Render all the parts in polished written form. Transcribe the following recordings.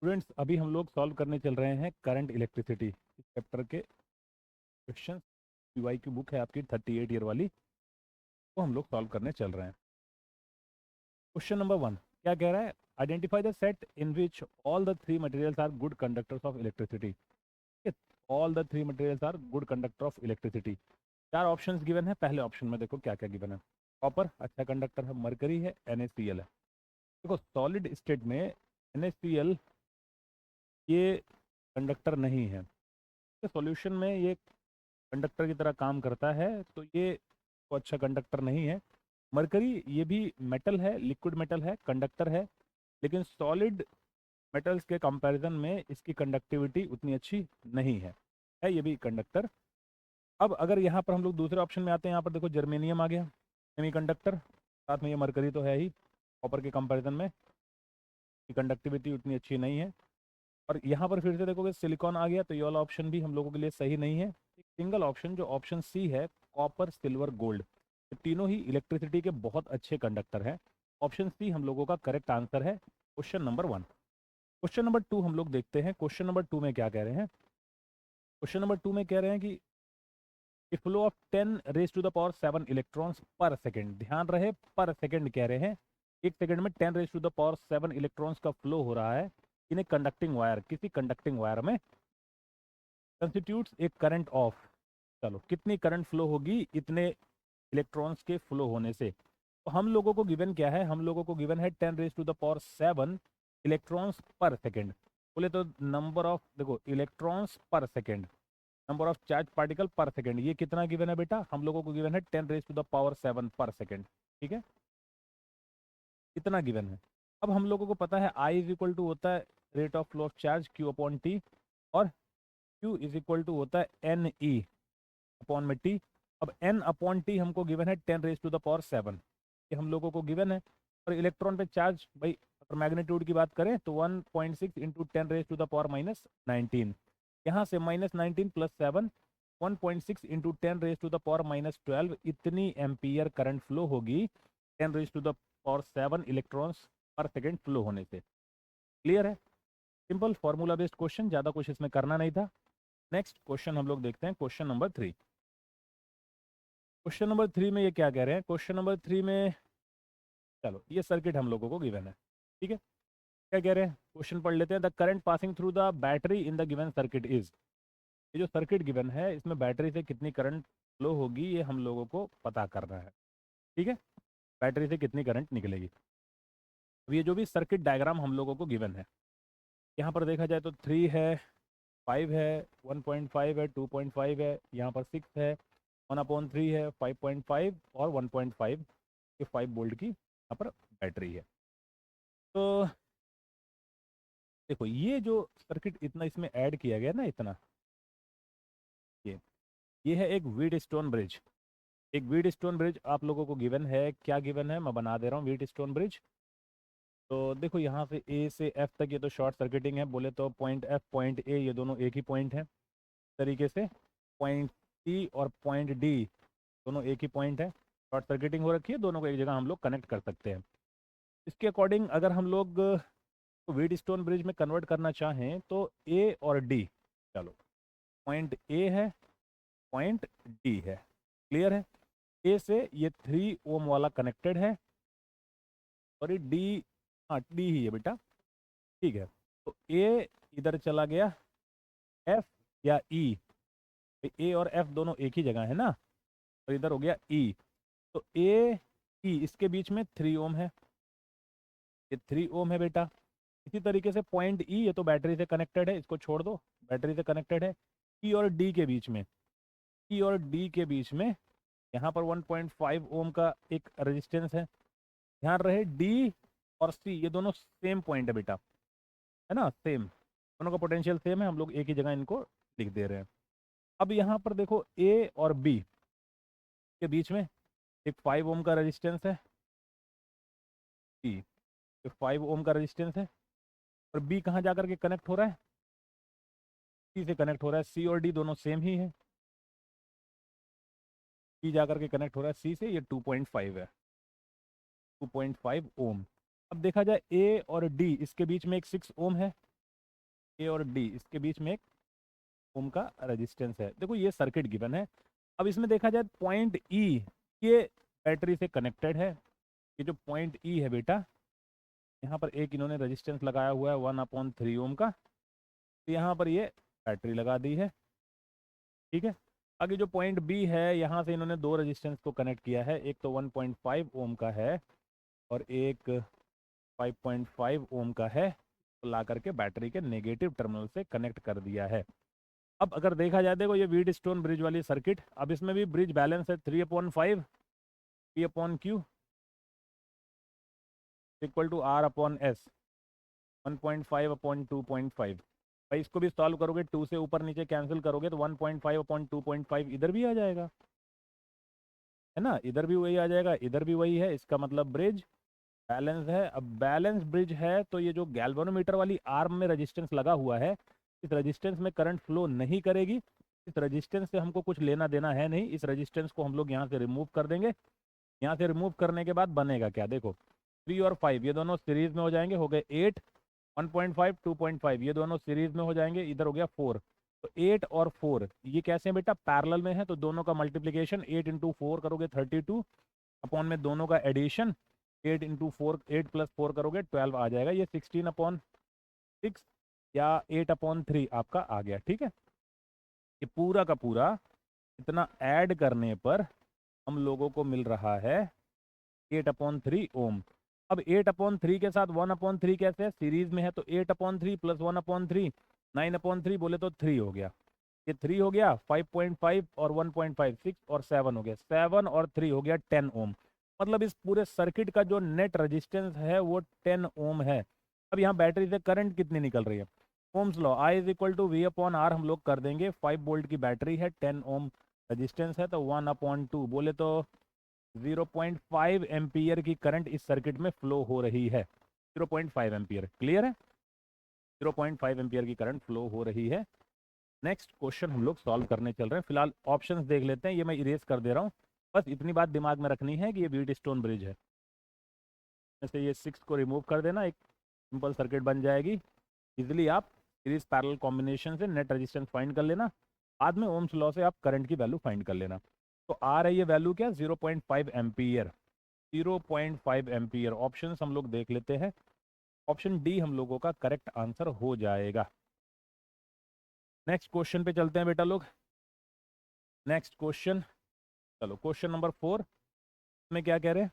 Students, अभी हम लोग सॉल्व करने चल रहे हैं करंट इलेक्ट्रिसिटी इस चैप्टर के क्वेश्चन। पीवाई की बुक है आपकी 38 ईयर वाली, वो हम लोग सॉल्व करने चल रहे हैं। क्वेश्चन नंबर 1 क्या कह रहा है? Identify the set in which all the three materials are good conductors of electricity. All the three materials are good conductor of electricity. चार ऑप्शंस गिवन है। पहले ऑप्शन में देखो क्या क्या गिवन है। कॉपर अच्छा कंडक्टर है, मरकरी है, NaCl है। देखो सॉलिड स्टेट में NaCl ये कंडक्टर नहीं है, सॉल्यूशन में ये कंडक्टर की तरह काम करता है, तो ये तो अच्छा कंडक्टर नहीं है। मरकरी ये भी मेटल है, लिक्विड मेटल है, कंडक्टर है, लेकिन सॉलिड मेटल्स के कंपैरिजन में इसकी कंडक्टिविटी उतनी अच्छी नहीं है ये भी कंडक्टर। अब अगर यहाँ पर हम लोग दूसरे ऑप्शन में आते हैं, यहाँ पर देखो जर्मेनियम आ गया, सेमी कंडक्टर, साथ में ये मरकरी तो है ही, कॉपर के कंपैरिजन में कंडक्टिविटी उतनी अच्छी नहीं है। और यहाँ पर फिर से देखोगे सिलिकॉन आ गया, तो ये वाला ऑप्शन भी हम लोगों के लिए सही नहीं है। एक सिंगल ऑप्शन जो ऑप्शन सी है, कॉपर सिल्वर गोल्ड, ये तीनों ही इलेक्ट्रिसिटी के बहुत अच्छे कंडक्टर हैं। ऑप्शन सी हम लोगों का करेक्ट आंसर है क्वेश्चन नंबर 1। क्वेश्चन नंबर 2 हम लोग देखते हैं। क्वेश्चन नंबर 2 में क्या कह रहे हैं? क्वेश्चन नंबर 2 में कह रहे हैं कि flow of 10 raise to the power 7 electrons per second. ध्यान रहे, पर सेकेंड कह रहे हैं। एक सेकेंड में 10 raise to the power 7 electrons का फ्लो हो रहा है इन ए कंडक्टिंग वायर, किसी कंडक्टिंग वायर में, कंस्टिट्यूट्स एक करंट ऑफ, चलो कितनी करंट फ्लो होगी इतने इलेक्ट्रॉन्स के फ्लो होने से। तो हम लोगों को गिवन क्या है? हम लोगों को गिवन है 10 raise to the power 7 electrons per second. बोले तो नंबर ऑफ, देखो electrons per second, number of charge particle per second, ये कितना गिवन है बेटा? हम लोगों को गिवन है 10 रेज टू द पावर 7 पर सेकेंड। ठीक है, इतना गिवन है। अब हम लोगों को पता है I इज इक्वल टू होता है rate of flow of charge Q upon T, और Q इज इक्वल टू होता है NE अपॉन में टी। अब N अपॉन टी हमको गिवन है 10 रेज टू द पावर 7, ये हम लोगों को गिवन है। और इलेक्ट्रॉन पे चार्ज, भाई अगर मैग्नीट्यूड की बात करें तो 1.6 into 10 raise to the power minus 19, यहाँ से minus 19 plus 7, 1.6 into 10 raise to the power minus 12, इतनी एम्पियर करंट फ्लो होगी 10 raise to the power 7 electrons per second flow होने से। क्लियर है? सिंपल फॉर्मूला बेस्ड क्वेश्चन, ज़्यादा कुछ इसमें करना नहीं था। नेक्स्ट क्वेश्चन हम लोग देखते हैं, क्वेश्चन नंबर 3। क्वेश्चन नंबर 3 में ये क्या कह रहे हैं? क्वेश्चन नंबर 3 में, चलो ये सर्किट हम लोगों को गिवन है। ठीक है, क्या कह रहे हैं क्वेश्चन पढ़ लेते हैं। The current passing through the battery in the given circuit is. ये जो सर्किट गिवन है, इसमें बैटरी से कितनी करंट फ्लो होगी ये हम लोगों को पता करना है। ठीक है, बैटरी से कितनी करंट निकलेगी। अब ये जो भी सर्किट डायग्राम हम लोगों को गिवन है, यहाँ पर देखा जाए तो 3 है, 5 है, 1.5 है, 2.5 है, यहाँ पर 6 है, 1/3 है, 5.5 और 1.5, ये 5 वोल्ट की यहाँ पर बैटरी है। तो देखो ये जो सर्किट इतना इसमें ऐड किया गया ना, इतना, ये ये है एक व्हीट स्टोन ब्रिज। एक व्हीट स्टोन ब्रिज आप लोगों को गिवन है। क्या गिवन है मैं बना दे रहा हूँ। व्हीट स्टोन ब्रिज, तो देखो यहाँ से ए से एफ तक ये तो शॉर्ट सर्किटिंग है, बोले तो पॉइंट एफ पॉइंट ए ये दोनों एक ही पॉइंट है। तरीके से पॉइंट सी और पॉइंट डी दोनों एक ही पॉइंट है, शॉर्ट सर्किटिंग हो रखी है, दोनों को एक जगह हम लोग कनेक्ट कर सकते हैं। इसके अकॉर्डिंग अगर हम लोग व्हीट स्टोन ब्रिज में कन्वर्ट करना चाहें तो ए और डी, चलो पॉइंट ए है, पॉइंट डी है। क्लियर है? ए से ये 3 ओम वाला कनेक्टेड है, और ये डी, हाँ डी ही है बेटा। ठीक है, तो ए इधर चला गया, एफ या ई, ए और एफ दोनों एक ही जगह है ना, तो इधर हो गया ई। तो ए ई इसके बीच में 3 ओम है, ये 3 ओम है बेटा। इसी तरीके से पॉइंट ई, ये तो बैटरी से कनेक्टेड है, इसको छोड़ दो, बैटरी से कनेक्टेड है। ई और डी के बीच में, ई और डी के बीच में यहाँ पर 1.5 ओम का एक रेजिस्टेंस है। ध्यान रहे डी और सी ये दोनों सेम पॉइंट है बेटा, है ना, सेम, दोनों का पोटेंशियल सेम है, हम लोग एक ही जगह इनको लिख दे रहे हैं। अब यहाँ पर देखो ए और बी के बीच में एक 5 ओम का रेजिस्टेंस है, बी, 5 ओम का रेजिस्टेंस है, और बी कहाँ जाकर के कनेक्ट हो रहा है? सी से कनेक्ट हो रहा है। सी और डी दोनों सेम ही है, सी जाकर के कनेक्ट हो रहा है सी से, ये 2.5 है, 2.5 ओम। अब देखा जाए ए और डी इसके बीच में एक 6 ओम है, ए और डी इसके बीच में एक ओम का रेजिस्टेंस है। देखो ये सर्किट गिवन है। अब इसमें देखा जाए पॉइंट ई ये बैटरी से कनेक्टेड है। ये जो पॉइंट ई है बेटा, यहाँ पर एक इन्होंने रेजिस्टेंस लगाया हुआ है 1/3 ओम का, तो यहाँ पर ये बैटरी लगा दी है। ठीक है, आगे जो पॉइंट बी है यहाँ से इन्होंने दो रेजिस्टेंस को कनेक्ट किया है, एक तो 1.5 ओम का है और एक 5.5 ओम का है, तो ला करके बैटरी के नेगेटिव टर्मिनल से कनेक्ट कर दिया है। अब अगर देखा जाए, देखो ये व्हीटस्टोन ब्रिज वाली सर्किट, अब इसमें भी ब्रिज बैलेंस है 3/5 P/Q इक्वल टू R/S 1.5/2.5। भाई इसको भी सॉल्व करोगे, 2 से ऊपर नीचे कैंसिल करोगे तो 1.5/2.5 इधर भी आ जाएगा, है ना, इधर भी वही आ जाएगा, इधर भी वही है। इसका मतलब ब्रिज बैलेंस है। अब बैलेंस ब्रिज है तो ये जो गैल्वेनोमीटर वाली आर्म में रेजिस्टेंस लगा हुआ है, इस रेजिस्टेंस में करंट फ्लो नहीं करेगी। इस रेजिस्टेंस से हमको कुछ लेना देना है नहीं, इस रेजिस्टेंस को हम लोग यहाँ से रिमूव कर देंगे। यहाँ से रिमूव करने के बाद बनेगा क्या, देखो 3 और 5 ये दोनों सीरीज में हो जाएंगे, हो गए 8, 1.5 2.5 ये दोनों सीरीज में हो जाएंगे, इधर हो गया 4। तो 8 और 4 ये कैसे हैं बेटा, पैरेलल में है, तो दोनों का मल्टीप्लीकेशन 8 × 4 करोगे 32 अपॉन में दोनों का एडिशन 8 × 4 8 + 4 करोगे 12 आ जाएगा। ये 16/6 या 8/3 आपका आ गया। ठीक है, ये पूरा का पूरा इतना ऐड करने पर हम लोगों को मिल रहा है 8/3 ओम। अब 8/3 के साथ 1/3 कैसे है, सीरीज में है, तो 8/3 + 1/3 9/3 बोले तो 3 हो गया, ये 3 हो गया, 5.5 और 1.5 6 और 7 हो गया, 7 और 3 हो गया 10 ओम। मतलब इस पूरे सर्किट का जो नेट रेजिस्टेंस है वो 10 ओम है। अब यहाँ बैटरी से करंट कितनी निकल रही है, ओम्स लॉ I = V/R हम लोग कर देंगे। 5 वोल्ट की बैटरी है, 10 ओम रेजिस्टेंस है, तो 1/2 बोले तो 0.5 एम्पियर की करंट इस सर्किट में फ्लो हो रही है। 0.5 एम्पियर, क्लियर है, 0.5 एम्पियर की करंट फ्लो हो रही है। नेक्स्ट क्वेश्चन हम लोग सॉल्व करने चल रहे हैं। फिलहाल ऑप्शंस देख लेते हैं, ये मैं इरेज कर दे रहा हूँ, बस इतनी बात दिमाग में रखनी है कि ये व्हीटस्टोन ब्रिज है। जैसे ये 6 को रिमूव कर देना, एक सिंपल सर्किट बन जाएगी। इजिली आप सीरीज पैरेलल कॉम्बिनेशन से नेट रेजिस्टेंस फाइंड कर लेना, बाद में ओम्स लॉ से आप करंट की वैल्यू फाइंड कर लेना। तो आ रही है वैल्यू क्या, 0.5 एम्पियर, 0.5 एम्पियर। ऑप्शन हम लोग देख लेते हैं, ऑप्शन डी हम लोगों का करेक्ट आंसर हो जाएगा। नेक्स्ट क्वेश्चन पे चलते हैं बेटा लोग। नेक्स्ट क्वेश्चन, चलो क्वेश्चन नंबर 4 में क्या कह रहे हैं,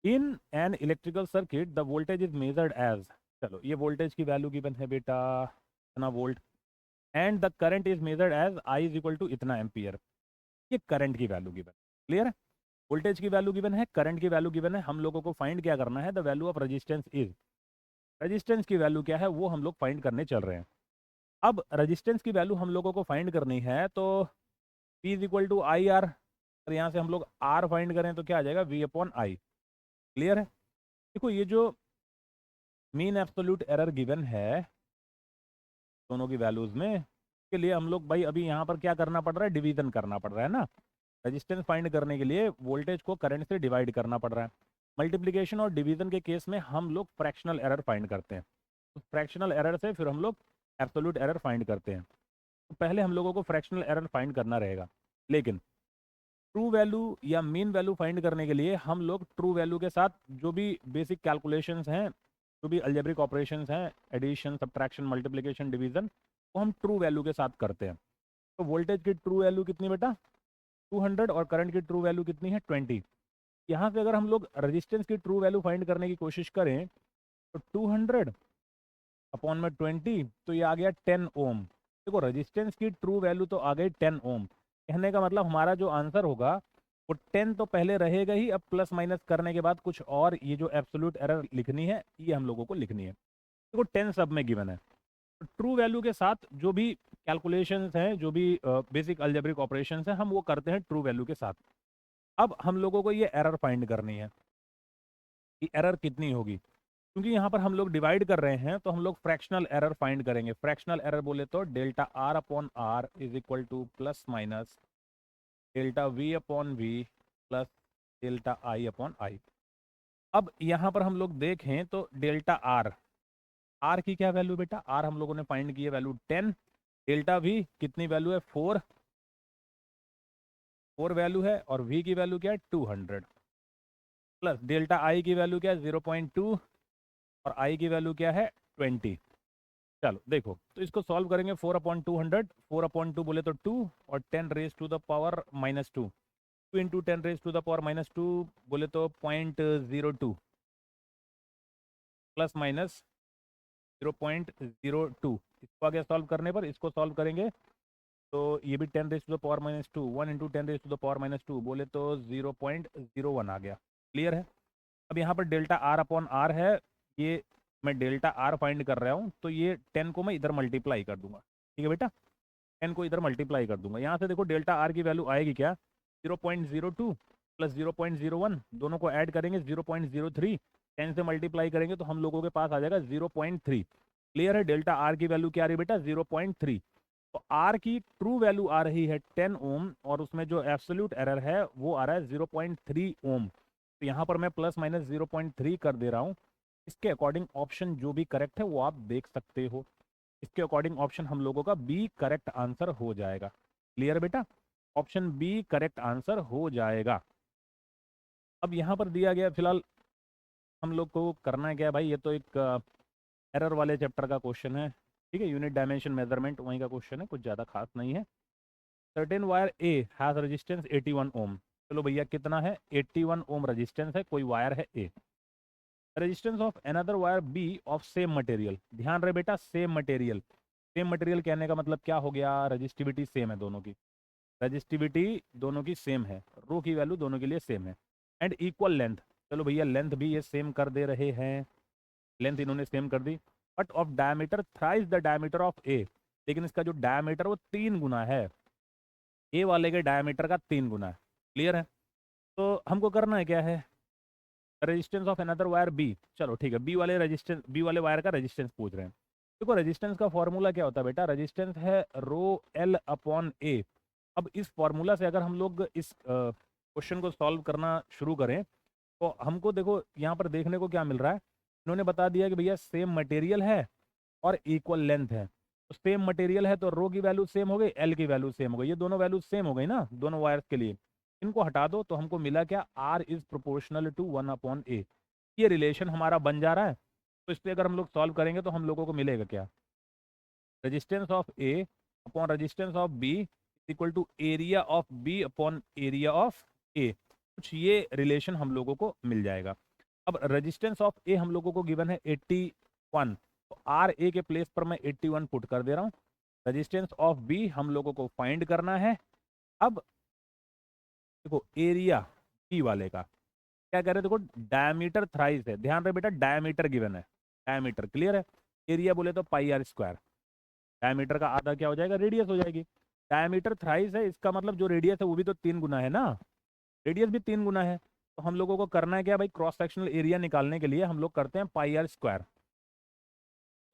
in an electrical circuit the voltage is measured as, चलो ये वोल्टेज की वैल्यू गिवन है बेटा इतना volt, and the current is measured as I = इतना एम्पियर। ये करंट की वैल्यू गिवन, क्लियर है, वोल्टेज की वैल्यू गिवन है, करंट की वैल्यू गिवन है, हम लोगों को फाइंड क्या करना है, the value of resistance is, resistance की वैल्यू क्या है वो हम लोग फाइंड करने चल रहे हैं। अब रेजिस्टेंस की वैल्यू हम लोगों को फाइंड करनी है, तो P = IR, और यहाँ से हम लोग R फाइंड करें तो क्या आ जाएगा, V/I, क्लियर है। देखो ये जो मीन एब्सोल्यूट एरर गिवन है दोनों की वैल्यूज में, के लिए हम लोग भाई अभी यहाँ पर क्या करना पड़ रहा है, डिवीजन करना पड़ रहा है ना। रेजिस्टेंस फाइंड करने के लिए वोल्टेज को करंट से डिवाइड करना पड़ रहा है। मल्टीप्लिकेशन और डिवीजन के केस में हम लोग फ्रैक्शनल एरर फाइंड करते हैं, तो फ्रैक्शनल एरर से फिर हम लोग एब्सोल्यूट एरर फाइंड करते हैं। तो पहले हम लोगों को फ्रैक्शनल एरर फाइंड करना रहेगा, लेकिन ट्रू वैल्यू या मीन वैल्यू फाइंड करने के लिए हम लोग ट्रू वैल्यू के साथ जो भी बेसिक कैलकुलेशंस हैं, जो भी अलजेब्रिक ऑपरेशंस हैं, एडिशन सब्ट्रैक्शन मल्टीप्लिकेशन डिवीजन, वो हम ट्रू वैल्यू के साथ करते हैं। तो वोल्टेज की ट्रू वैल्यु कितनी बेटा 200 और करंट की ट्रू वैल्यू कितनी है 20। यहाँ से अगर हम लोग रेजिस्टेंस की ट्रू वैल्यू फाइंड करने की कोशिश करें तो 200 अपॉन में 20, तो ये आ गया 10 ओम। देखो रेजिस्टेंस की ट्रू वैल्यू तो आ गई 10 ओम, कहने का मतलब हमारा जो आंसर होगा वो 10 तो पहले रहेगा ही, अब प्लस माइनस करने के बाद कुछ और ये जो एब्सोल्यूट एरर लिखनी है ये हम लोगों को लिखनी है। देखो 10 सब में गिवन है, तो ट्रू वैल्यू के साथ जो भी कैलकुलेशंस हैं, जो भी बेसिक अलजेब्रिक ऑपरेशंस हैं, हम वो करते हैं ट्रू वैल्यू के साथ। अब हम लोगों को ये एरर फाइंड करनी है कि एरर कितनी होगी, क्योंकि यहाँ पर हम लोग डिवाइड कर रहे हैं तो हम लोग फ्रैक्शनल एरर फाइंड करेंगे। फ्रैक्शनल एरर बोले तो delta R/R is equal two plus minus delta V/V plus delta I/I। अब यहाँ पर हम लोग देखें तो डेल्टा R आर की क्या वैल्यू बेटा, आर हम लोगों ने फाइंड की है वैल्यू 10, डेल्टा वी कितनी वैल्यू है 4, 4 वैल्यू है, और वी की वैल्यू क्या है 200, प्लस डेल्टा आई की वैल्यू क्या है 0.2, और आई की वैल्यू क्या है 20। चलो देखो, तो इसको सॉल्व करेंगे 4/200, 4/2 बोले तो 2, और 10 raise to the power -2, 2 into 10 raise to the power -2 बोले तो 0.02 प्लस माइनस 0.02। इसको आगे सॉल्व करने पर, इसको सॉल्व करेंगे तो ये भी 10 raise to the power -2, 1 into 10 raise to the power -2 बोले तो 0.01 आ गया। क्लियर है। अब यहाँ पर डेल्टा आर अपॉन आर है, ये मैं डेल्टा आर फाइंड कर रहा हूँ, तो ये 10 को मैं इधर मल्टीप्लाई कर दूंगा। ठीक है बेटा, 10 को इधर मल्टीप्लाई कर दूंगा। यहाँ से देखो डेल्टा आर की वैल्यू आएगी क्या, 0.02 प्लस 0.01, दोनों को ऐड करेंगे 0.03, 10 से मल्टीप्लाई करेंगे तो हम लोगों के पास आ जाएगा 0.3। क्लियर है, डेल्टा आर की वैल्यू क्या आ रही है बेटा 0.3। तो आर की ट्रू वैल्यू आ रही है 10 ओम, और उसमें जो एब्सोल्यूट एरर है वो आ रहा है 0.3 ओम। तो यहाँ पर मैं प्लस माइनस 0.3 कर दे रहा हूँ। इसके अकॉर्डिंग ऑप्शन जो भी करेक्ट है वो आप देख सकते हो। इसके अकॉर्डिंग ऑप्शन हम लोगों का बी करेक्ट आंसर हो जाएगा। क्लियर बेटा, ऑप्शन बी करेक्ट आंसर हो जाएगा। अब यहाँ पर दिया गया फिलहाल हम लोग को करना है क्या भाई, ये तो एक एरर वाले चैप्टर का क्वेश्चन है। ठीक है, यूनिट डायमेंशन मेजरमेंट वहीं का क्वेश्चन है, कुछ ज़्यादा खास नहीं है। Certain wire A has resistance 81 ओम। चलो भैया कितना है 81 ओम रेजिस्टेंस है, कोई वायर है A. Resistance of another wire B of same material. ध्यान रहे बेटा, सेम मटेरियल, सेम मटेरियल कहने का मतलब क्या हो गया, रजिस्टिविटी सेम है दोनों की, रजिस्टिविटी दोनों की सेम है, रो की वैल्यू दोनों के लिए सेम है, एंड इक्वल लेंथ। चलो भैया लेंथ भी ये सेम कर दे रहे हैं, लेंथ इन्होंने सेम कर दी, but of diameter thrice the diameter of A. लेकिन इसका जो डायमीटर वो 3 गुना है, ए वाले के डायमीटर का 3 गुना है। क्लियर है। तो हमको करना है क्या है, resistance of another wire B. चलो ठीक है, बी वाले रेजिस्टेंस, बी वाले वायर का रेजिस्टेंस पूछ रहे हैं। देखो रेजिस्टेंस का फॉर्मूला क्या होता है बेटा, रेजिस्टेंस है रो एल अपॉन ए। अब इस फॉर्मूला से अगर हम लोग इस क्वेश्चन को सॉल्व करना शुरू करें तो हमको देखो यहाँ पर देखने को क्या मिल रहा है, इन्होंने बता दिया कि भैया सेम मटेरियल है और इक्वल लेंथ है। तो सेम मटेरियल है तो रो की वैल्यू सेम हो गई, एल की वैल्यू सेम हो गई, ये दोनों वैल्यू सेम हो गई ना दोनों वायर्स के लिए। इनको हटा दो तो हमको मिला क्या, are is proportional to 1/a। ये रिलेशन हमारा बन जा रहा है। तो इस पर अगर हम लोग सॉल्व करेंगे तो हम लोगों को मिलेगा क्या, resistance of A upon resistance of B equal to area of B upon area of A. कुछ ये रिलेशन हम लोगों को मिल जाएगा। अब रेजिस्टेंस ऑफ ए हम लोगों को गिवन है 81, तो आर ए के प्लेस पर मैं 81 पुट कर दे रहा हूँ। रेजिस्टेंस ऑफ बी हम लोगों को फाइंड करना है। अब देखो एरिया बी वाले का क्या कह रहे हैं, देखो डायमीटर थ्राइस है, ध्यान रहे बेटा डायमीटर गिवन है, डायमीटर क्लियर है। एरिया बोले तो पाई आर स्क्वायर, डायमीटर का आधा क्या हो जाएगा, रेडियस हो जाएगी। डायमीटर थ्राइस है, इसका मतलब जो रेडियस है वो भी तो 3 गुना है ना, रेडियस भी 3 गुना है। तो हम लोगों को करना है क्या भाई, क्रॉस सेक्शनल एरिया निकालने के लिए हम लोग करते हैं पाई आर स्क्वायर।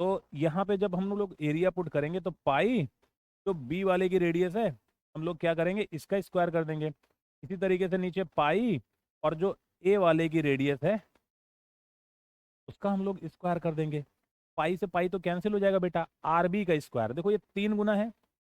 तो यहाँ पे जब हम लोग एरिया पुट करेंगे तो पाई जो बी वाले की रेडियस है हम लोग क्या करेंगे, इसका स्क्वायर कर देंगे। इसी तरीके से नीचे पाई और जो ए वाले की रेडियस है उसका हम लोग स्क्वायर कर देंगे। पाई से पाई तो कैंसिल हो जाएगा बेटा, आर बी का स्क्वायर, देखो ये 3 गुना है,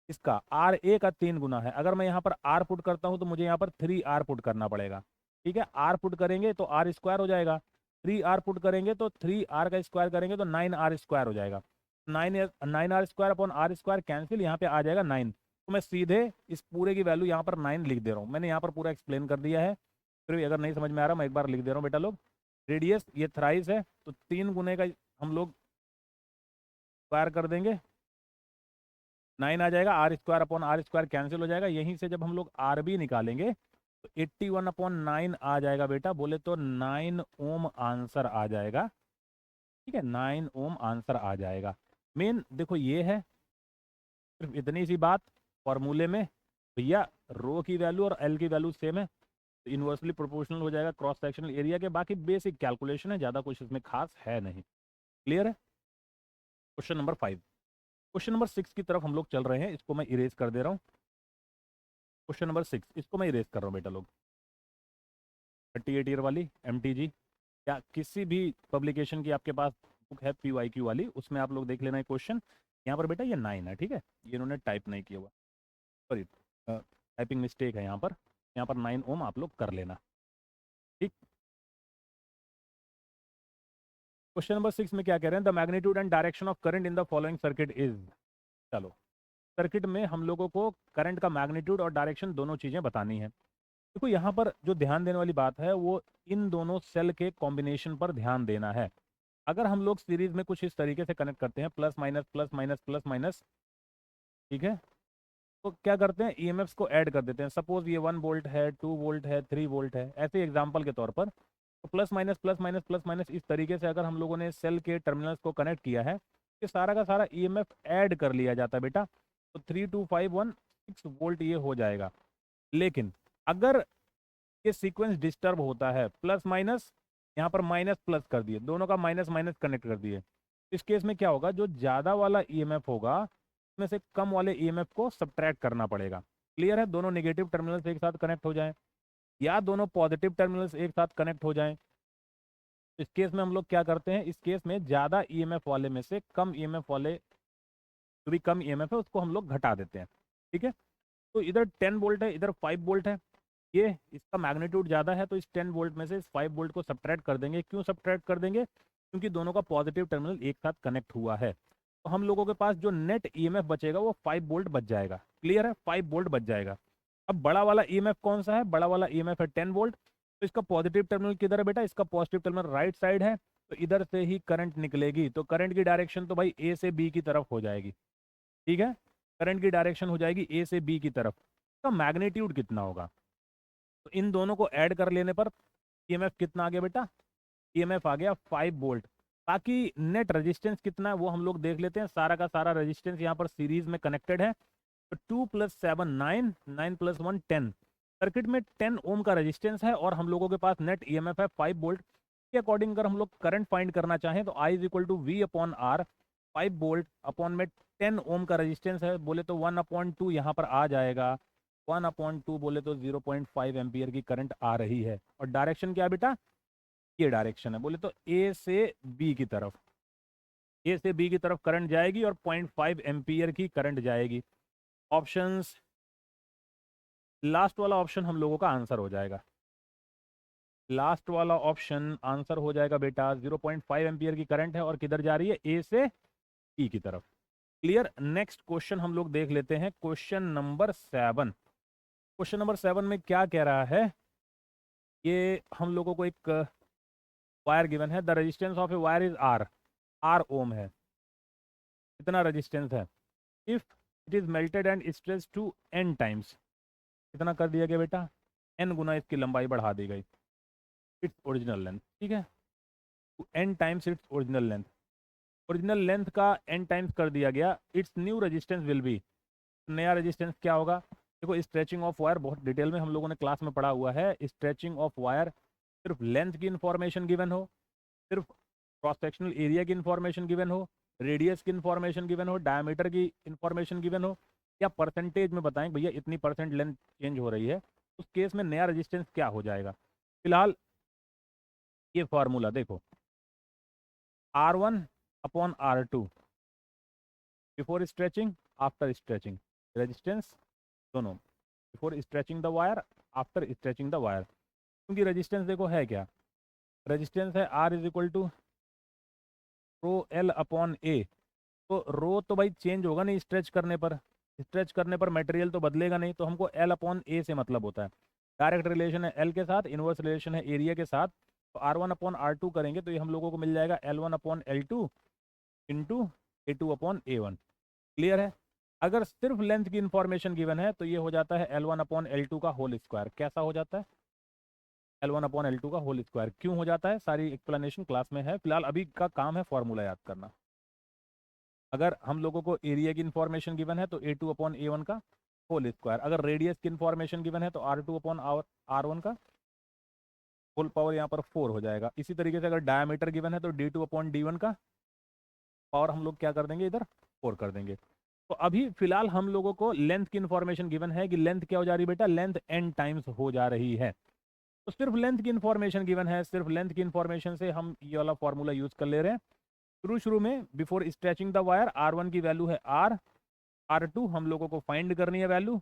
इसका आर ए का 3 गुना है। अगर मैं यहाँ पर आर पुट करता हूँ तो मुझे यहाँ पर 3r पुट करना पड़ेगा। ठीक है, आर पुट करेंगे तो आर स्क्वायर हो जाएगा, 3r पुट करेंगे तो 3r का स्क्वायर करेंगे तो 9r स्क्वायर हो जाएगा। 9r square upon R square cancel, यहाँ पे आ जाएगा 9। तो मैं सीधे इस पूरे की वैल्यू यहाँ पर 9 लिख दे रहा हूँ। मैंने यहाँ पर पूरा एक्सप्लेन कर दिया है, फिर भी अगर नहीं समझ में आ रहा मैं एक बार लिख दे रहा हूँ बेटा लोग। रेडियस ये थ्राइस है तो 3 गुने का हम लोग स्क्वायर कर देंगे, 9 आ जाएगा, R square upon R square cancel हो जाएगा। यहीं से जब हम लोग आर बी निकालेंगे तो 81/9 आ जाएगा बेटा, बोले तो 9 ओम आंसर आ जाएगा। ठीक है, 9 ओम आंसर आ जाएगा। मेन देखो ये है, सिर्फ इतनी सी बात फॉर्मूले में, भैया रो की वैल्यू और एल की वैल्यू सेम है तो इन्वर्सली प्रोपोर्शनल हो जाएगा क्रॉस सेक्शनल एरिया के। बाकी बेसिक कैलकुलेशन है, ज़्यादा कुछ इसमें खास है नहीं। क्लियर है। क्वेश्चन नंबर 5, क्वेश्चन नंबर 6 की तरफ हम लोग चल रहे हैं, इसको मैं इरेज कर दे रहा हूँ। क्वेश्चन नंबर 6 इसको मैं इरेज कर रहा हूँ बेटा लोग। 38 ईयर वाली MTG या किसी भी पब्लिकेशन की आपके पास बुक है PYQ वाली, उसमें आप लोग देख लेना क्वेश्चन। यहाँ पर बेटा ये 9 है, ठीक है, ये इन्होंने टाइप नहीं किया हुआ, सॉरी टाइपिंग मिस्टेक है यहाँ पर 9 ओम आप लोग कर लेना, ठीक। क्वेश्चन नंबर 6 में क्या कह रहे हैं, the magnitude and direction of current in the following circuit is. चलो, सर्किट में हम लोगों को करंट का मैग्नीट्यूड और डायरेक्शन दोनों चीज़ें बतानी है। देखो यहाँ पर जो ध्यान देने वाली बात है वो इन दोनों सेल के कॉम्बिनेशन पर ध्यान देना है। अगर हम लोग सीरीज में कुछ इस तरीके से कनेक्ट करते हैं, plus minus plus minus plus minus, ठीक है, तो क्या करते हैं, ईएमएफ्स को ऐड कर देते हैं। सपोज ये 1 वोल्ट है, 2 वोल्ट है, 3 वोल्ट है, ऐसे एग्जाम्पल के तौर पर। तो plus minus plus minus plus minus इस तरीके से अगर हम लोगों ने सेल के टर्मिनल्स को कनेक्ट किया है, ये सारा का सारा ईएमएफ ऐड कर लिया जाता है बेटा। तो 32516 वोल्ट ये हो जाएगा। लेकिन अगर ये सीक्वेंस डिस्टर्ब होता है, प्लस माइनस, यहाँ पर माइनस प्लस कर दिए, दोनों का माइनस माइनस कनेक्ट कर दिए, इस केस में क्या होगा, जो ज़्यादा वाला ईएमएफ होगा उसमें से कम वाले ईएमएफ को सब्ट्रैक्ट करना पड़ेगा। क्लियर है, दोनों नेगेटिव टर्मिनल्स एक साथ कनेक्ट हो जाएं या दोनों पॉजिटिव टर्मिनल्स एक साथ कनेक्ट हो जाएं। इस केस में हम लोग क्या करते हैं, इस केस में ज़्यादा ईएमएफ वाले में से कम ईएमएफ वाले, जो भी कम ईएमएफ है उसको हम लोग घटा देते हैं, ठीक है। तो इधर 10 वोल्ट है, इधर 5 वोल्ट है, ये इसका मैग्नीट्यूड ज़्यादा है, तो इस 10 वोल्ट में से इस 5 वोल्ट को सब्ट्रैक्ट कर देंगे। क्यों सब्ट्रैक्ट कर देंगे, क्योंकि दोनों का पॉजिटिव टर्मिनल एक साथ कनेक्ट हुआ है। तो हम लोगों के पास जो नेट ईएमएफ बचेगा वो 5 वोल्ट बच जाएगा। क्लियर है, 5 वोल्ट बच जाएगा। अब बड़ा वाला ईएमएफ कौन सा है, बड़ा वाला ईएमएफ है 10 वोल्ट। तो इसका पॉजिटिव टर्मिनल किधर है बेटा, इसका पॉजिटिव टर्मिनल राइट साइड है, तो इधर से ही करंट निकलेगी। तो करंट की डायरेक्शन तो भाई ए से बी की तरफ हो जाएगी, ठीक है, करंट की डायरेक्शन हो जाएगी ए से बी की तरफ। इसका मैग्नीट्यूड कितना होगा, तो इन दोनों को ऐड कर लेने पर ईएमएफ कितना आ गया बेटा, ईएमएफ आ गया 5 वोल्ट। बाकी नेट रेजिस्टेंस कितना है वो हम लोग देख लेते हैं। सारा का सारा रेजिस्टेंस यहाँ पर सीरीज में कनेक्टेड है, तो 2 + 7 9, 9 + 1 10। सर्किट में 10 ओम का रेजिस्टेंस है और हम लोगों के पास नेट ईएमएफ है 5 वोल्ट के अकॉर्डिंग। अगर हम लोग करंट फाइंड करना चाहें तो I = V/R, 5 वोल्ट अपॉन में 10 ओम का रेजिस्टेंस है, बोले तो 1/2 यहाँ पर आ जाएगा। 1/2 बोले तो 0.5 एम्पियर की करंट आ रही है। और डायरेक्शन क्या है बेटा, ये डायरेक्शन है, बोले तो ए से बी की तरफ, ए से बी की तरफ करंट जाएगी और 0.5 एम्पियर की करंट जाएगी। ऑप्शंस, लास्ट वाला ऑप्शन हम लोगों का आंसर हो जाएगा। लास्ट वाला ऑप्शन आंसर हो जाएगा बेटा। 0.5 एम्पियर की करंट है और किधर जा रही है, ए से बी की तरफ। क्लियर। नेक्स्ट क्वेश्चन हम लोग देख लेते हैं, क्वेश्चन नंबर 7। क्वेश्चन नंबर 7 में क्या कह रहा है, ये हम लोगों को एक वायर गिवन है, the resistance of a wire is R ohm है। कितना रेजिस्टेंस है, if it is melted and stretch to n times, कितना कर दिया गया बेटा, n गुना इसकी लंबाई बढ़ा दी गई, इट्स ओरिजिनल लेंथ, ठीक है, to n times its original length. Original length का n टाइम्स कर दिया गया, its new resistance will be, नया रेजिस्टेंस क्या होगा। देखो स्ट्रेचिंग ऑफ वायर बहुत डिटेल में हम लोगों ने क्लास में पढ़ा हुआ है। स्ट्रेचिंग ऑफ वायर सिर्फ लेंथ की इंफॉर्मेशन गिवन हो, सिर्फ क्रॉस सेक्शनल एरिया की इंफॉर्मेशन गिवन हो, रेडियस की इंफॉर्मेशन गिवन हो, डायमीटर की इंफॉर्मेशन गिवन हो, या परसेंटेज में बताएं भैया इतनी परसेंट लेंथ चेंज हो रही है, उस केस में नया रेजिस्टेंस क्या हो जाएगा। फिलहाल ये फॉर्मूला देखो, R1/R2 before stretching after stretching, resistance दोनों, before stretching the wire after stretching the wire. क्योंकि रेजिस्टेंस देखो है क्या, रेजिस्टेंस है R = ρL/A। तो रो तो भाई चेंज होगा नहीं स्ट्रेच करने पर, स्ट्रेच करने पर मटेरियल तो बदलेगा नहीं, तो हमको L/A से मतलब होता है। डायरेक्ट रिलेशन है L के साथ, इनवर्स रिलेशन है एरिया के साथ। तो R1/R2 करेंगे तो ये हम लोगों को मिल जाएगा L1/L2 इंटू A2/A1। क्लियर है। अगर सिर्फ लेंथ की इंफॉर्मेशन गिवन है तो ये हो जाता है L1/L2 का होल स्क्वायर। कैसा हो जाता है, L1/L2 का होल स्क्वायर। क्यों हो जाता है, सारी एक्सप्लेनेशन क्लास में है। फिलहाल अभी का काम है फॉर्मूला याद करना। अगर हम लोगों को एरिया की इंफॉर्मेशन गिवन है तो A2/A1 का होल स्क्वायर। अगर रेडियस की इंफॉर्मेशन गिवन है तो R2/R1 का होल पावर यहाँ पर 4 हो जाएगा। इसी तरीके से अगर डायमीटर गिवन है तो D2/D1 का पावर हम लोग क्या कर देंगे, इधर 4 कर देंगे। तो अभी फिलहाल हम लोगों को लेंथ की इंफॉर्मेशन गिवन है कि लेंथ क्या हो जा रही है बेटा, लेंथ n टाइम्स हो जा रही है। तो सिर्फ लेंथ की इंफॉर्मेशन गिवन है, सिर्फ लेंथ की इंफॉर्मेशन से हम ये वाला फॉर्मूला यूज कर ले रहे हैं। शुरू में before stretching the wire R1 की वैल्यू है R, R2 हम लोगों को फाइंड करनी है वैल्यू,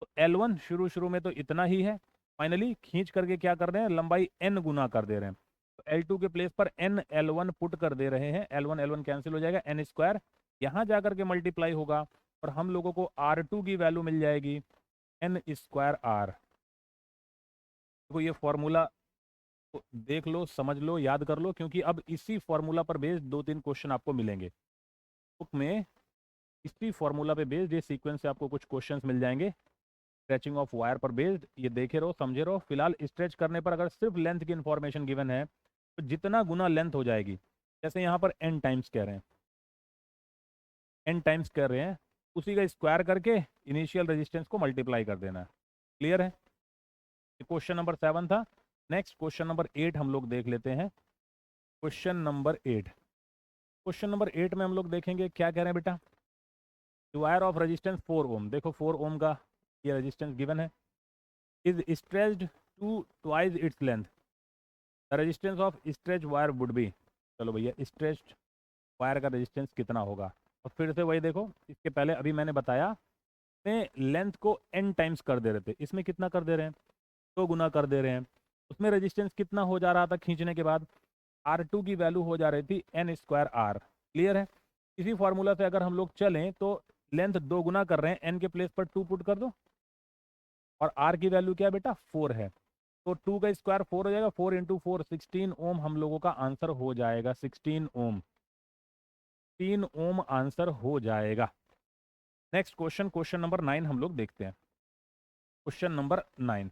तो L1 शुरू में तो इतना ही है, फाइनली खींच करके क्या कर रहे हैं, लंबाई n गुना कर दे रहे हैं, तो L2 के प्लेस पर n L1 पुट कर दे रहे हैं, L1 L1 कैंसिल हो जाएगा, n स्क्वायर यहाँ जा करके मल्टीप्लाई होगा और हम लोगों को R2 की वैल्यू मिल जाएगी n स्क्वायर R। देखो ये फॉर्मूला देख लो, समझ लो, याद कर लो, क्योंकि अब इसी फॉर्मूला पर बेस्ड 2-3 क्वेश्चन आपको मिलेंगे बुक में। इसी फॉर्मूला पे बेस्ड ये सीक्वेंस से आपको कुछ क्वेश्चंस मिल जाएंगे स्ट्रेचिंग ऑफ वायर पर बेस्ड। ये देखे रहो, समझे रहो। फिलहाल स्ट्रेच करने पर अगर सिर्फ लेंथ की इंफॉर्मेशन गिवन है तो जितना गुना लेंथ हो जाएगी, जैसे यहाँ पर n टाइम्स कह रहे हैं, n टाइम्स कर रहे हैं, उसी का स्क्वायर करके इनिशियल रेजिस्टेंस को मल्टीप्लाई कर देना है। क्लियर है? क्वेश्चन नंबर 7 था। नेक्स्ट क्वेश्चन नंबर 8 हम लोग देख लेते हैं। क्वेश्चन नंबर 8, क्वेश्चन नंबर 8 में हम लोग देखेंगे क्या कह रहे हैं बेटा, वायर ऑफ रेजिस्टेंस 4 ओम। देखो 4 ओम का ये रेजिस्टेंस गिवन है, is stretched to twice its length, the resistance of stretch wire would be. चलो भैया, स्ट्रेच वायर का रेजिस्टेंस कितना होगा, और फिर से वही देखो, इसके पहले अभी मैंने बताया लेंथ को n टाइम्स कर दे रहे थे, इसमें कितना कर दे रहे हैं, 2 गुना कर दे रहे हैं। उसमें रेजिस्टेंस कितना हो जा रहा था खींचने के बाद, R2 की वैल्यू हो जा रही थी n स्क्वायर R। क्लियर है? इसी फॉर्मूला से अगर हम लोग चलें तो लेंथ 2 गुना कर रहे हैं, n के प्लेस पर 2 पुट कर दो, और R की वैल्यू क्या है बेटा, 4 है, तो 2 का स्क्वायर 4 हो जाएगा, 4 इंटू 4 16 ओम हम लोगों का आंसर हो जाएगा, 16 ओम, 3 ओम आंसर हो जाएगा। नेक्स्ट क्वेश्चन, क्वेश्चन नंबर 9 हम लोग देखते हैं। क्वेश्चन नंबर 9,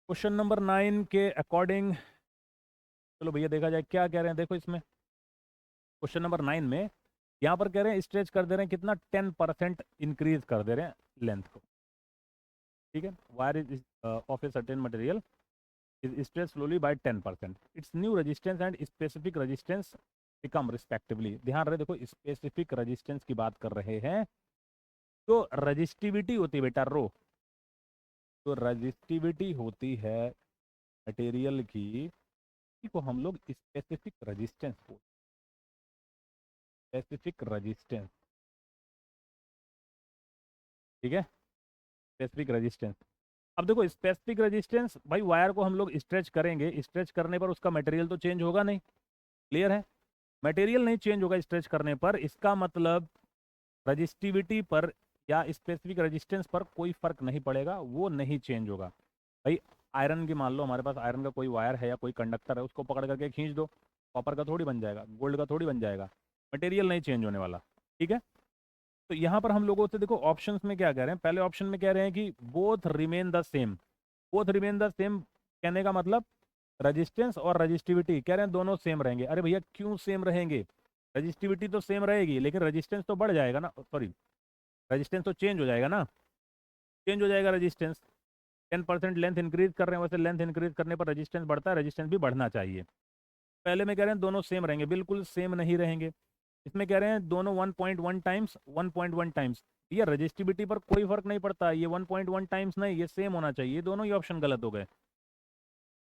क्वेश्चन नंबर 9 के अकॉर्डिंग चलो भैया देखा जाए क्या कह रहे हैं। देखो इसमें क्वेश्चन नंबर 9 में यहाँ पर कह रहे हैं स्ट्रेच कर दे रहे हैं कितना, 10% इंक्रीज कर दे रहे हैं लेंथ को। ठीक है, wire is of a certain material is stretch slowly by 10%, its new resistance and specific resistance become respectively. ध्यान रहे, देखो स्पेसिफिक रेजिस्टेंस की बात कर रहे हैं, तो रजिस्टिविटी होती है बेटा रो, तो रजिस्टिविटी होती है मटेरियल की, को हम लोग स्पेसिफिक रेजिस्टेंस बोलते हैं, स्पेसिफिक रेजिस्टेंस। ठीक है, स्पेसिफिक रेजिस्टेंस। अब देखो स्पेसिफिक रेजिस्टेंस भाई, वायर को हम लोग स्ट्रेच करेंगे, स्ट्रेच करने पर उसका मटेरियल तो चेंज होगा नहीं। क्लियर है? मटेरियल नहीं चेंज होगा स्ट्रेच करने पर, इसका मतलब रजिस्टिविटी पर या स्पेसिफिक रेजिस्टेंस पर कोई फर्क नहीं पड़ेगा, वो नहीं चेंज होगा। भाई आयरन की मान लो हमारे पास आयरन का कोई वायर है या कोई कंडक्टर है, उसको पकड़ करके खींच दो, कॉपर का थोड़ी बन जाएगा, गोल्ड का थोड़ी बन जाएगा, मटेरियल नहीं चेंज होने वाला। ठीक है, तो यहाँ पर हम लोगों से देखो ऑप्शंस में क्या कह रहे हैं, पहले ऑप्शन में कह रहे हैं कि both remain the same. Both remain the same कहने का मतलब रजिस्टेंस और रजिस्टिविटी कह रहे हैं दोनों सेम रहेंगे। अरे भैया क्यों सेम रहेंगे, रजिस्टिविटी तो सेम रहेगी लेकिन रजिस्टेंस तो बढ़ जाएगा ना, सॉरी रजिस्टेंस तो चेंज हो जाएगा ना, चेंज हो जाएगा रजिस्टेंस। 10% लेंथ इंक्रीज कर रहे हैं, वैसे लेंथ इंक्रीज करने पर रजिस्टेंस बढ़ता है, रजिस्टेंस भी बढ़ना चाहिए। पहले में कह रहे हैं दोनों सेम रहेंगे, बिल्कुल सेम नहीं रहेंगे। इसमें कह रहे हैं दोनों 1.1 टाइम्स 1.1 टाइम्स, ये रजिस्टिविटी पर कोई फर्क नहीं पड़ता, ये 1.1 टाइम्स नहीं, ये सेम होना चाहिए। दोनों ही ऑप्शन गलत हो गए,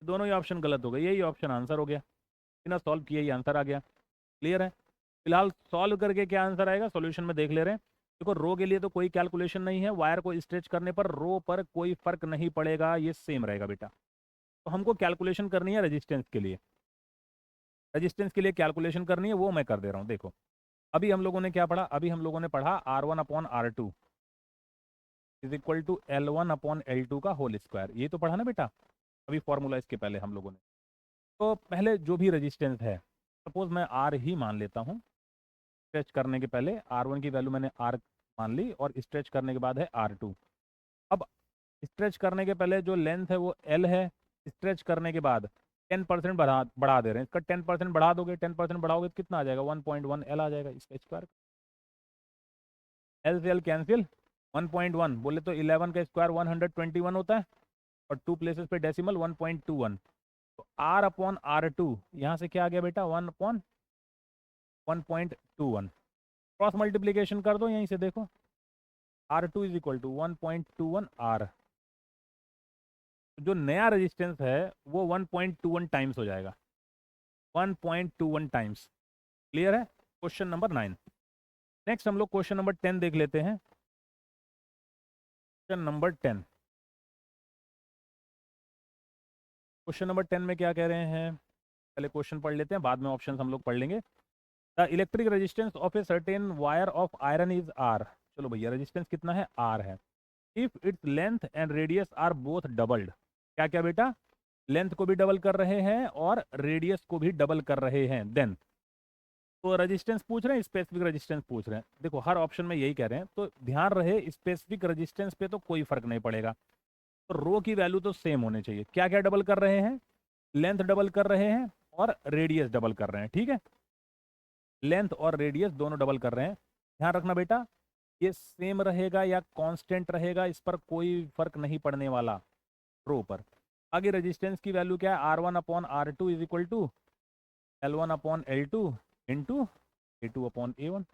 दोनों ही ऑप्शन गलत हो गए, यही ऑप्शन आंसर हो गया, बिना सॉल्व किए ही आंसर आ गया। क्लियर है? फिलहाल सॉल्व करके क्या आंसर आएगा सॉल्यूशन में देख ले रहे हैं। देखो रो के लिए तो कोई कैलकुलेशन नहीं है, वायर को स्ट्रेच करने पर रो पर कोई फर्क नहीं पड़ेगा, ये सेम रहेगा बेटा। तो हमको कैलकुलेशन करनी है रेजिस्टेंस के लिए, रेजिस्टेंस के लिए कैलकुलेशन करनी है, वो मैं कर दे रहा हूँ। देखो अभी हम लोगों ने क्या पढ़ा, अभी हम लोगों ने पढ़ा R1/R2 is equal to L1/L2 का होल स्क्वायर, ये तो पढ़ा ना बेटा अभी फॉर्मूला इसके पहले हम लोगों ने। तो पहले जो भी रेजिस्टेंस है, सपोज मैं R ही मान लेता हूँ, स्ट्रेच करने के पहले R1 की वैल्यू मैंने R मान ली और स्ट्रेच करने के बाद है R2। अब स्ट्रेच करने के पहले जो लेंथ है वो L है, स्ट्रेच करने के बाद 10% बढ़ा दे रहे हैं, इसका 10% बढ़ा दोगे, 10% बढ़ाओगे तो कितना आ जाएगा, 1.1 L आ जाएगा इसका स्क्वायर। L से L कैंसिल, 1.1 बोले तो 11 का स्क्वायर 121 होता है, और 2 प्लेसेस पे डेसिमल 1.21, तो R/R2 यहाँ से क्या आ गया बेटा 1/1.21, क्रॉस मल्टीप्लीकेशन कर दो यहीं से, देखो R2 is equal to 1.21 R, जो नया रेजिस्टेंस है वो 1.21 टाइम्स हो जाएगा, 1.21 टाइम्स। क्लियर है? Question number 9। नेक्स्ट हम लोग क्वेश्चन नंबर 10 देख लेते हैं। क्वेश्चन नंबर 10, क्वेश्चन नंबर 10 में क्या कह रहे हैं, पहले क्वेश्चन पढ़ लेते हैं, बाद में ऑप्शन हम लोग पढ़ लेंगे। The electric resistance of a certain wire of iron is R. चलो भैया, रेजिस्टेंस कितना है? आर है। If its length and radius are both doubled, क्या क्या बेटा? लेंथ को भी डबल कर रहे हैं और रेडियस को भी डबल कर रहे हैं, देन। तो रेजिस्टेंस पूछ रहे हैं, स्पेसिफिक रेजिस्टेंस पूछ रहे हैं। देखो हर ऑप्शन में यही कह रहे हैं, तो ध्यान रहे स्पेसिफिक रेजिस्टेंस पे तो कोई फर्क नहीं पड़ेगा, तो रो की वैल्यू तो सेम होने चाहिए। क्या क्या डबल कर रहे हैं? लेंथ डबल कर रहे हैं और रेडियस डबल कर रहे हैं, ठीक है? लेंथ और रेडियस दोनों डबल कर रहे हैं। ध्यान रखना बेटा, ये सेम रहेगा या कांस्टेंट रहेगा, इस पर कोई फर्क नहीं पड़ने वाला रो पर। आगे रेजिस्टेंस की वैल्यू क्या है? R1/R2 is equal to L1/L2 into A2/A1।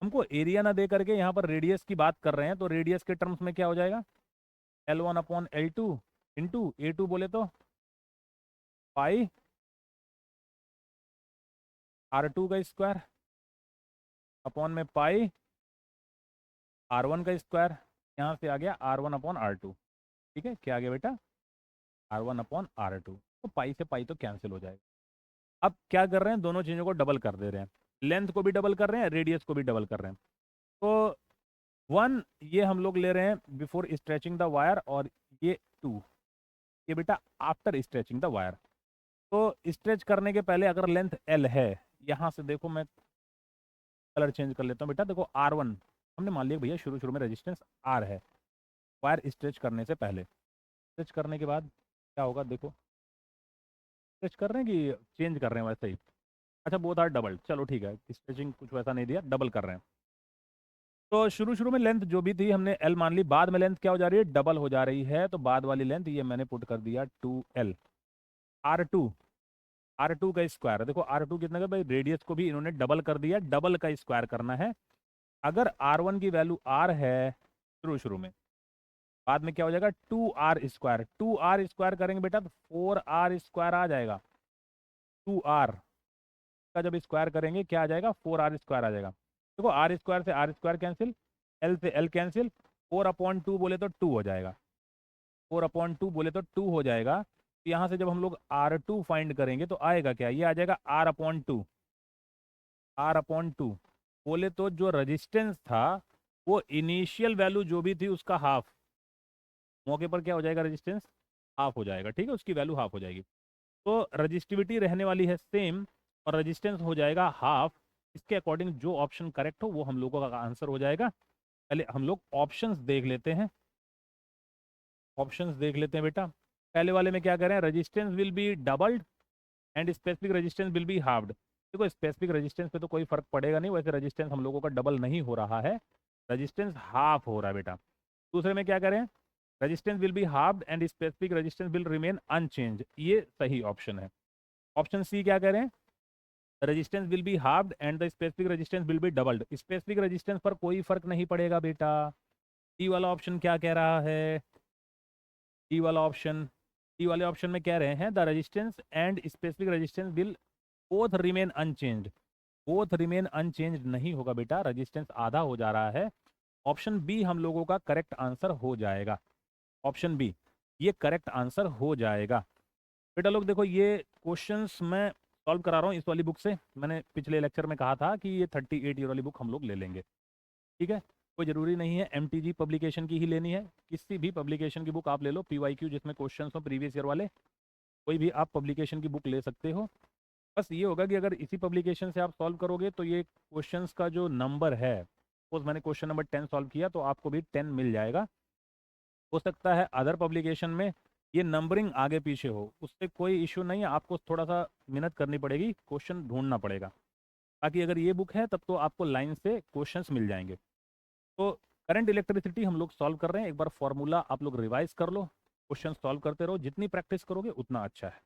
हमको एरिया ना दे करके यहाँ पर रेडियस की बात कर रहे हैं, तो रेडियस के टर्म्स में क्या हो जाएगा? L1/L2 इंटू A2 बोले तो पाई R2 का स्क्वायर अपॉन में पाई R1 का स्क्वायर। यहाँ से आ गया R1/R2, ठीक है? क्या आ गया बेटा? R1/R2। तो पाई से पाई तो कैंसिल हो जाएगा। अब क्या कर रहे हैं? दोनों चीज़ों को डबल कर दे रहे हैं, लेंथ को भी डबल कर रहे हैं, रेडियस को भी डबल कर रहे हैं। तो 1 ये हम लोग ले रहे हैं बिफोर स्ट्रेचिंग द वायर, और ये 2 ये बेटा आफ्टर स्ट्रेचिंग द वायर। तो स्ट्रेच करने के पहले अगर लेंथ L है, यहाँ से देखो मैं कलर चेंज कर लेता हूँ बेटा। देखो R1 हमने मान लिया भैया शुरू शुरू में रेजिस्टेंस R है, वायर स्ट्रेच करने से पहले। स्ट्रेच करने के बाद क्या होगा? देखो स्ट्रेच कर रहे हैं कि चेंज कर रहे हैं वैसे ही? अच्छा, बोथ आर डबल, चलो ठीक है, स्ट्रेचिंग कुछ वैसा नहीं दिया, डबल कर रहे हैं। तो शुरू शुरू में लेंथ जो भी थी हमने L मान ली, बाद में लेंथ क्या हो जा रही है? डबल हो जा रही है, तो बाद वाली लेंथ ये मैंने पुट कर दिया 2L। R2 R2 का स्क्वायर, देखो R2 कितना का भाई? रेडियस को भी इन्होंने डबल कर दिया, डबल का स्क्वायर करना है। अगर R1 की वैल्यू R है शुरू शुरू में, बाद में क्या हो जाएगा? 2R²। 2R² करेंगे बेटा तो 4R² आ जाएगा। 2R का जब स्क्वायर करेंगे क्या आ जाएगा? 4R² आ जाएगा। देखो R² से R² कैंसिल, L से L कैंसिल, 4/2 बोले तो 2 हो जाएगा। 4/2 बोले तो 2 हो जाएगा। तो यहाँ से जब हम लोग R2 फाइंड करेंगे तो आएगा क्या? ये आ जाएगा R/2। R/2 बोले तो जो रजिस्टेंस था वो इनिशियल वैल्यू जो भी थी उसका हाफ, मौके पर क्या हो जाएगा? रेजिस्टेंस हाफ हो जाएगा, ठीक है? उसकी वैल्यू हाफ हो जाएगी। तो रजिस्टिविटी रहने वाली है सेम और रेजिस्टेंस हो जाएगा हाफ। इसके अकॉर्डिंग जो ऑप्शन करेक्ट हो वो हम लोगों का आंसर हो जाएगा। पहले हम लोग ऑप्शंस देख लेते हैं, ऑप्शंस देख लेते हैं बेटा। पहले वाले में क्या करें? Resistance will B doubled and specific resistance will be halved. देखो स्पेसिफिक रेजिस्टेंस पे तो कोई फर्क पड़ेगा नहीं, वैसे रेजिस्टेंस हम लोगों का डबल नहीं हो रहा है, रेजिस्टेंस हाफ हो रहा है बेटा। दूसरे में क्या करें? Resistance will be halved and specific resistance will remain unchanged, ये सही ऑप्शन है। ऑप्शन सी क्या कह रहे हैं? Resistance will be halved and the specific resistance will B doubled. Specific resistance पर कोई फर्क नहीं पड़ेगा बेटा। डी वाला ऑप्शन क्या कह रहा है? डी वाला ऑप्शन, डी वाले ऑप्शन में कह रहे हैं the resistance and specific resistance will both remain unchanged. Both remain unchanged नहीं होगा बेटा, रेजिस्टेंस आधा हो जा रहा है। ऑप्शन बी हम लोगों का करेक्ट आंसर हो जाएगा। ऑप्शन बी ये करेक्ट आंसर हो जाएगा। बेटा लोग देखो ये क्वेश्चंस मैं सॉल्व करा रहा हूँ इस वाली बुक से। मैंने पिछले लेक्चर में कहा था कि ये 38 ईयर वाली बुक हम लोग ले लेंगे, ठीक है? कोई ज़रूरी नहीं है MTG पब्लिकेशन की ही लेनी है, किसी भी पब्लिकेशन की बुक आप ले लो, PYQ जिसमें क्वेश्चंस हो प्रीवियस ईयर वाले, कोई भी आप पब्लिकेशन की बुक ले सकते हो। बस ये होगा कि अगर इसी पब्लिकेशन से आप सॉल्व करोगे तो ये क्वेश्चंस का जो नंबर है, सपोज मैंने क्वेश्चन नंबर 10 सॉल्व किया तो आपको भी 10 मिल जाएगा। हो सकता है अदर पब्लिकेशन में ये नंबरिंग आगे पीछे हो, उससे कोई इशू नहीं है, आपको थोड़ा सा मेहनत करनी पड़ेगी, क्वेश्चन ढूंढना पड़ेगा। बाकी अगर ये बुक है तब तो आपको लाइन से क्वेश्चंस मिल जाएंगे। तो करंट इलेक्ट्रिसिटी हम लोग सॉल्व कर रहे हैं, एक बार फॉर्मूला आप लोग रिवाइज कर लो, क्वेश्चन सॉल्व करते रहो, जितनी प्रैक्टिस करोगे उतना अच्छा है।